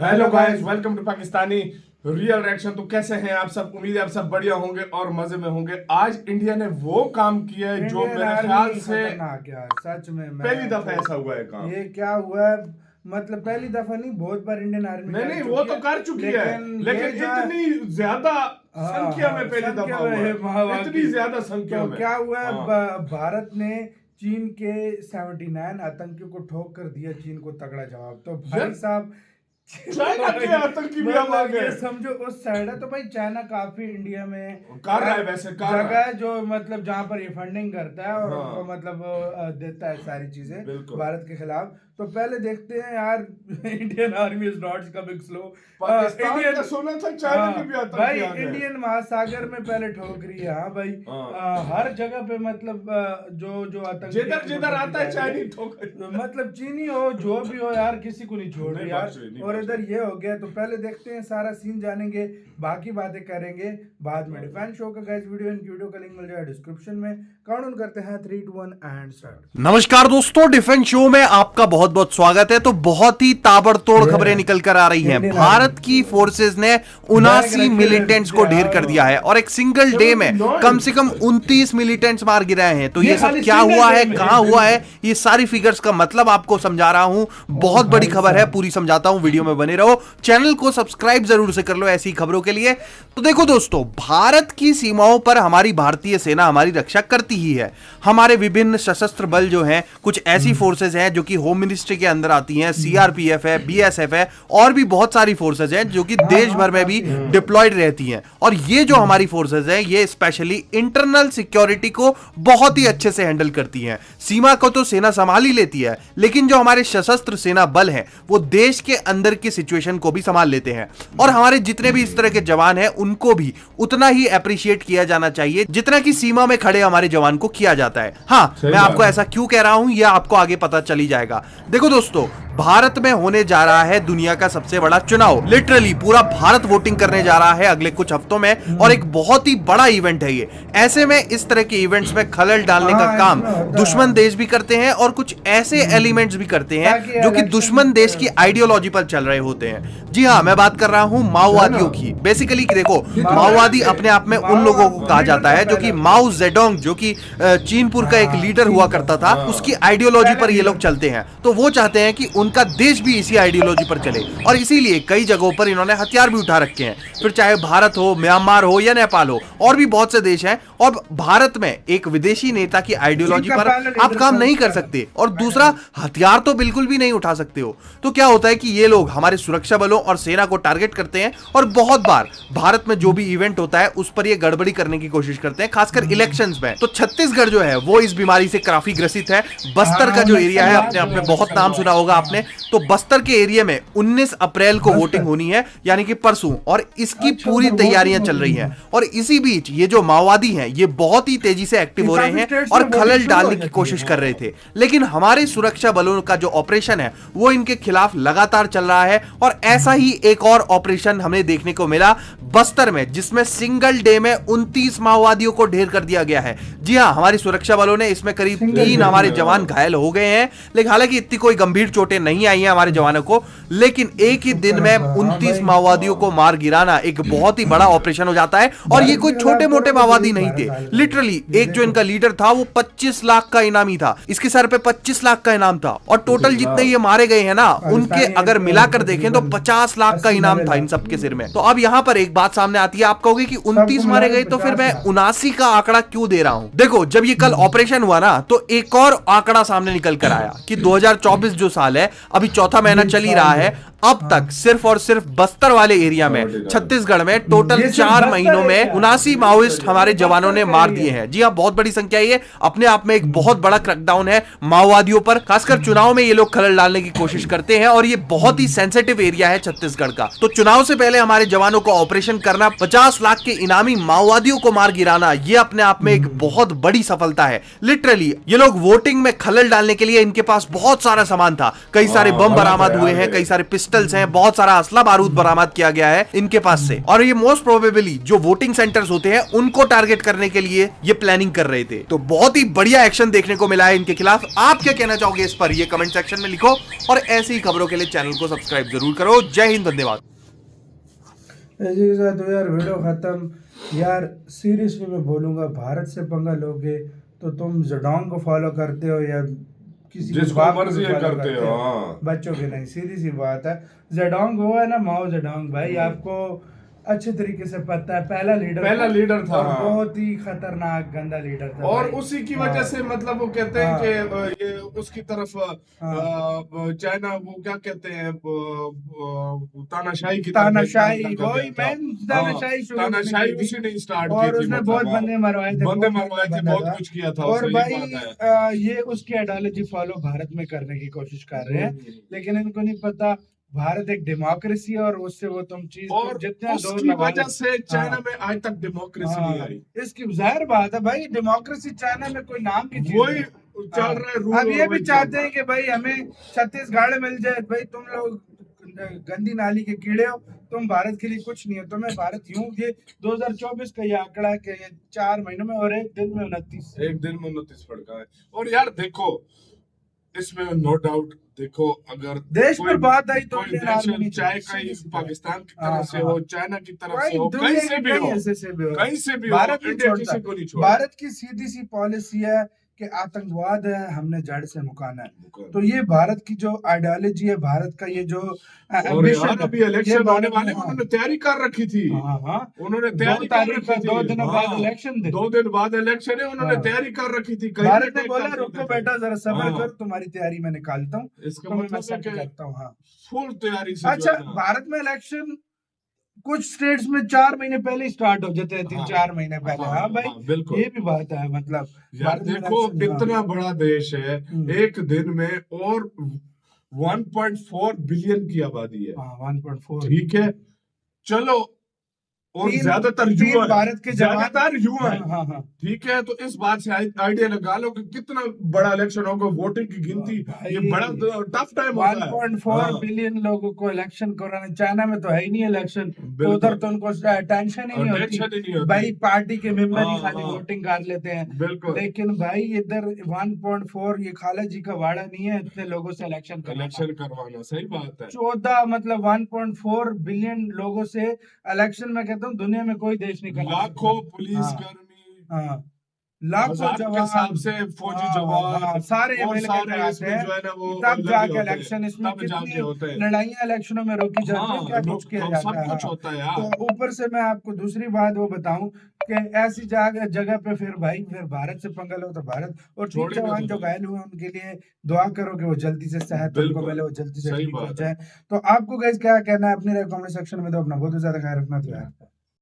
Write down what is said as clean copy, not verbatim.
Hello guys, welcome to Pakistani real reaction. तो कैसे हैं आप सब? उम्मीद है आप सब बढ़िया होंगे और मजे में होंगे। आज इंडिया ने वो काम किया है जो मेरे ख्याल से सच में पहली दफा ऐसा हुआ है काम। ये क्या हुआ है? मतलब पहली दफा नहीं, बहुत बार इंडियन आर्मी नहीं वो तो कर चुकी है, लेकिन इतनी ज्यादा संख्या में पहली दफा हुआ है। इतनी ज्यादा संख्या में क्या हुआ है? भारत ने चीन के 79 आतंकियों को ठोक कर दिया चीन को तगड़ा जवाब। तो भाई साहब चाइना के आतंकी भी अलग है, समझो उस साइड है। तो भाई चाइना काफी इंडिया में कर रहा है, वैसे जगह है जो मतलब जहाँ पर ये फंडिंग करता है और उनको मतलब देता है सारी चीजें भारत के खिलाफ। तो पहले देखते हैं यार, Indian army is not coming slow. Pakistan का सुना था चाइना के भी आतंकी भाई इंडियन महासागर में पहले ठोक रही है। हाँ भाई, हर जगह पे मतलब जो आतंकी जिधर आता है चाइनीज ठोक, मतलब चीनी हो जो भी हो यार, किसी को नहीं छोड़ रही यार। और इधर ये हो गया। तो पहले देखते हैं, सारा सीन जानेंगे, बाकी बातें करेंगे बाद में। डिफेंस शो का गाइस वीडियो का लिंक मिल जाएगा डिस्क्रिप्शन में। काउंट करते हैं 3 2 1 एंड स्टार्ट। नमस्कार दोस्तों, डिफेंस शो में आपका बहुत बहुत स्वागत है। तो बहुत ही ताबड़तोड़ खबरें निकल कर आ रही हैं। भारत की फोर्सेस ने 79 मिलिटेंट्स को ढेर कर दिया है और एक सिंगल डे में कम से कम 29 मिलिटेंट्स मार गिराए हैं। तो ये सब क्या हुआ है, कहां हुआ है, ये सारी फिगर्स का मतलब आपको समझा रहा हूं। बहुत बड़ी खबर है, पूरी समझाता हूं, वीडियो में बने रहो। चैनल को सब्सक्राइब जरूर से कर लो ऐसी खबरों के लिए। तो देखो दोस्तों, भारत की सीमाओं पर हमारी भारतीय सेना हमारी रक्षा करती ही है। हमारे विभिन्न सशस्त्र बल जो हैं, कुछ ऐसी फोर्सेस हैं जो कि होम मिनिस्ट्री के अंदर आती हैं, सीआरपीएफ है, बीएसएफ है, और भी बहुत सारी फोर्सेस हैं जो कि देश भर में भी डिप्लॉयड रहती हैं। और ये जो हमारी फोर्सेस हैं, ये स्पेशली इंटरनल सिक्योरिटी को बहुत ही अच्छे से हैंडल करती हैं। सीमा को तो सेना संभाल ही लेती है, लेकिन जो हमारे सशस्त्र सेना बल हैं, वो देश के अंदर की सिचुएशन को भी संभाल लेते हैं। और हमारे जितने भी इस तरह के जवान हैं, उनको भी उतना ही अप्रिशिएट किया जाना चाहिए जितना कि सीमा में खड़े हमारे जवान को किया जाता है। हाँ, मैं आपको ऐसा क्यों कह रहा हूं, यह आपको आगे पता चली जाएगा। देखो दोस्तों, भारत में होने जा रहा है दुनिया का सबसे बड़ा चुनाव। लिटरली पूरा भारत वोटिंग करने जा रहा है अगले कुछ हफ्तों में, और एक बहुत ही बड़ा इवेंट है ये। ऐसे में इस तरह के इवेंट्स में खलल डालने का काम दुश्मन देश भी करते हैं और कुछ ऐसे एलिमेंट्स भी करते हैं जो कि दुश्मन देश की आइडियोलॉजी पर चल रहे होते हैं। जी हाँ, मैं बात कर रहा हूं माओवादियों की। बेसिकली देखो, माओवादी अपने आप में उन लोगों को कहा जाता है जो कि माओ जेडोंग, जो कि चीनपुर का एक लीडर हुआ करता था, उसकी आइडियोलॉजी पर ये लोग चलते हैं। तो वो चाहते हैं कि उनका देश भी इसी आइडियोलॉजी पर चले, और इसीलिए कई जगहों पर इन्होंने हथियार भी उठा रखे हैं। फिर चाहे भारत हो, म्यांमार हो या नेपाल हो, और भी बहुत से देश हैं। और भारत में एक विदेशी नेता की आइडियोलॉजी पर आप काम नहीं कर सकते, और दूसरा हथियार तो बिल्कुल भी नहीं उठा सकते हो। तो क्या होता है कि ये लोग हमारे सुरक्षा बलों और सेना को टारगेट करते हैं, और बहुत बार भारत में जो भी इवेंट होता है उस पर ये गड़बड़ी करने की कोशिश करते हैं, खासकर इलेक्शंस में। तो छत्तीसगढ़ जो है वो इस बीमारी से काफी ग्रसित है। बस्तर का जो एरिया है, अपने आप में बहुत नाम सुना होगा आपने। तो बस्तर के एरिया में 19 अप्रैल को वोटिंग होनी है, यानी कि परसों, और इसकी पूरी तैयारियां चल रही हैं। और इसी बीच ये जो माओवादी हैं, ये बहुत ही तेजी से एक्टिव हो रहे हैं और खलल डालने की कोशिश कर रहे थे। लेकिन हमारे सुरक्षा बलों का जो ऑपरेशन है वो इनके खिलाफ लगातार चल रहा है। और ऐसा ही एक और ऑपरेशन हमें देखने को मिला बस्तर में, जिसमें सिंगल डे में 29 माओवादियों को ढेर कर दिया गया है। जी हां, हमारी सुरक्षा बलों ने इसमें करीब 3 हमारे जवान घायल हो गए हैं, लेकिन हालांकि इतनी कोई गंभीर चोटें नहीं आई हैं हमारे जवानों को। लेकिन एक ही दिन में 29 माओवादियों को मार गिराना एक बहुत ही बड़ा ऑपरेशन हो जाता है। और ये कोई छोटे मोटे माओवादी नहीं थे। लिटरली एक जो इनका लीडर था वो 25 लाख का इनामी था, इसके सर पे 25 लाख का इनाम था। और टोटल जितने ये मारे गए हैं ना, उनके अगर मिलाकर देखें तो 50 लाख का इनाम था इन सबके सिर में। तो अब यहां पर एक बात सामने आती है, आप कहोगे कि 29 मारे गए, तो फिर मैं 79 का आंकड़ा क्यों दे रहा हूं? देखो, जब ये कल ऑपरेशन हुआ ना, तो एक और आंकड़ा सामने निकल कर आया कि 2024 जो साल है, अभी चौथा महीना चल ही रहा है, अब तक सिर्फ और सिर्फ बस्तर वाले एरिया में, छत्तीसगढ़ में टोटल 4 महीनों में 79 माओइस्ट हमारे जवानों ने मार दिए हैं। जी हां, बहुत बड़ी संख्या। ये अपने आप में एक बहुत बड़ा क्रैकडाउन है माओवादियों पर। खासकर चुनाव में ये लोग खलल डालने की कोशिश करते हैं, और ये बहुत ही सेंसिटिव एरिया है छत्तीसगढ़ का। तो चुनाव से पहले हमारे जवानों को ऑपरेशन करना, 50 लाख के इनामी माओवादियों को मार गिराना, ये अपने आप में एक बहुत बड़ी सफलता है। लिटरली ये लोग वोटिंग में खलल डालने के लिए इनके पास बहुत सारा सामान था। कई सारे बम बरामद हुए हैं, कई सारे पिस्टल्स हैं, बहुत सारा असला बारूद बरामद किया गया है इनके पास से, और ये मोस्ट प्रोबेबली जो वोटिंग सेंटर्स होते हैं उनको टारगेट करने के लिए ये प्लानिंग कर रहे थे। तो बहुत ही बढ़िया एक्शन देखने को मिला है इनके खिलाफ। आप क्या कहना चाहोगे इस पर, ये कमेंट सेक्शन में लिखो, और ऐसी ही खबरों के लिए चैनल को सब्सक्राइब जरूर करो। जय हिंद, धन्यवाद। इसी के साथ तो यार वीडियो खत्म। यार सीरियसली मैं बोलूंगा, भारत से पंगा लोगे तो तुम जडोंग को फॉलो करते हो या किसी जिसको बाप को मर्जी है follow करते हो, हाँ। बच्चों के नहीं, सीधी सी बात है। जडोंग वो है ना, माओ जडोंग भाई, आपको अच्छे तरीके से पता है, पहला लीडर था, और हाँ। बहुत ही खतरनाक गंदा लीडर था और भाई। उसी की वजह से मतलब वो कहते हैं कि ये उसकी तरफ चाइना वो क्या कहते हैं, तानाशाही की तरफ तानाशाही, एकदम कर वही दिया था। मैं तानाशाही शुरू तानाशाही की थी। उसी ने स्टार्ट की और थी, उसने मतलब, बहुत हाँ। बंदे मरवाए थे, बहुत कुछ किया था, और सही भाई बात है। ये उसकी आइडियोलॉजी फॉलो भारत में करने की कोशिश कर रहे हैं, लेकिन इनको नहीं पता भारत एक डेमोक्रेसी है, और उससे वो तुम चीज और जितना उसकी वजह से चाइना में आज तक डेमोक्रेसी नहीं आई। इसकी जाहिर बात है भाई, डेमोक्रेसी चाइना में कोई नाम की चीज वही नहीं। चल रहा है, रूल अब ये भी वही चाहते चल हैं कि भाई हमें छत्तीसगढ़ मिल जाए, भाई तुम लोग गंदी नाली के कीड़े हो, तुम भारत के लिए कुछ नहीं हो, तुम्हें भारत यूं, ये 2024 का ये आंकड़ा है कि ये 4 महीनों में और एक दिन में 29 पड़का है। और यार देखो, इसमें नो डाउट, देखो अगर देश पर बात आई तो कोई इंडियन आर्मी नेशन नहीं चाहे चाहिए, कहीं सीधी सी पाकिस्तान की हाँ, तरफ से हाँ। हो, चाइना की तरफ कोई से हो, दुनिया कहीं के से भी हो, ऐसे से भी हो, कहीं से भी हो, भारत नहीं इंडिया छोड़ता। किसी को नहीं छोड़ता। भारत की सीधी सी पॉलिसी है कि आतंकवाद है, हमने जड़ से मुकाना है। तो ये भारत की जो आइडियोलॉजी है, भारत का ये जो और ambition यार है, अभी ये इलेक्शन होने भारत वाले, में, उन्होंने तैयारी कर रखी थी। हाँ, उन्होंने 2 तैयारी कर तारीख रखी का, थी। 2 दिनों बाद हाँ, इलेक्शन थे। 2 दिन बाद इलेक्शन है, उन्होंने हाँ। तैयारी कर रखी थी। कहीं भारत ना ने कहीं बोला कर रुको सकते थे। बेटा, जरा सब्र हाँ। कर, तुम्हारी तैयारी मैं निकालता हूँ, इसका तुम्हें मैं मतलब है सेट कि करता हूँ। हाँ, फुल तैयारी से अच्छा, जो है ना, भारत में इलेक्शन कुछ स्टेट्स में 4 महीने पहले ही स्टार्ट हो जाते हैं, 3-4 महीने पहले। हाँ भाई, बिल्कुल। ये भी बात है, मतलब यार भारत में देखो, election, हाँ। इतना बड़ा देश है, एक दिन में और 1.4 बिलियन की आबादी है। 1.4, ठीक है, चलो, और तीन- ज्यादातर तीन युवा भारत के जवान, ज्यादातर युवा है। हाँ। ठीक है, तो इस बात से आइडिया लगा लो कि कितना बड़ा इलेक्शन होगा, वोटिंग की गिनती, ये बड़ा टफ टाइम होता है। 1.4 बिलियन लोगों को इलेक्शन कराना, चाइना में तो है ही नहीं इलेक्शन, तो उधर तो उनको टेंशन ही नहीं होती भाई, पार्टी के मेंबर ही खाली वोटिंग कर लेते हैं। बिल्कुल। लेकिन भाई इधर 1.4, ये खाला जी का वाड़ा नहीं है इतने लोगों से इलेक्शन करवाना, सही बात है। 14 मतलब 1.4 बिलियन लोगों से इलेक्शन में, कहता हूँ दुनिया में कोई देश नहीं करवा सकता। लाखों पुलिसकर्मी, हाँ, लाखों के जवान, हिसाब से फौजी जवान, सारे और मिलकर सारे कराते इसमें हैं, जो है ना वो तब लगे जाके होते हैं, इलेक्शन, इसमें तब जाके होते कितनी हैं। लड़ाइयाँ इलेक्शनों में रोकी जाती है, क्या कुछ किया जाता सब है। कुछ हाँ। होता है यार। तो ऊपर से मैं आपको दूसरी बात वो बताऊं कि ऐसी जगह पे फिर भाई, फिर भारत से पंगा लो तो भारत, और 3 जवान जो घायल हुए उनके लिए दुआ करो कि वो जल्दी से सेहत उनको मिले, वो जल्दी से ठीक हो जाए। तो आपको गाइस क्या कहना है, अपनी राय कमेंट सेक्शन में दो। अपना बहुत ज्यादा ख्याल रखना तो यार।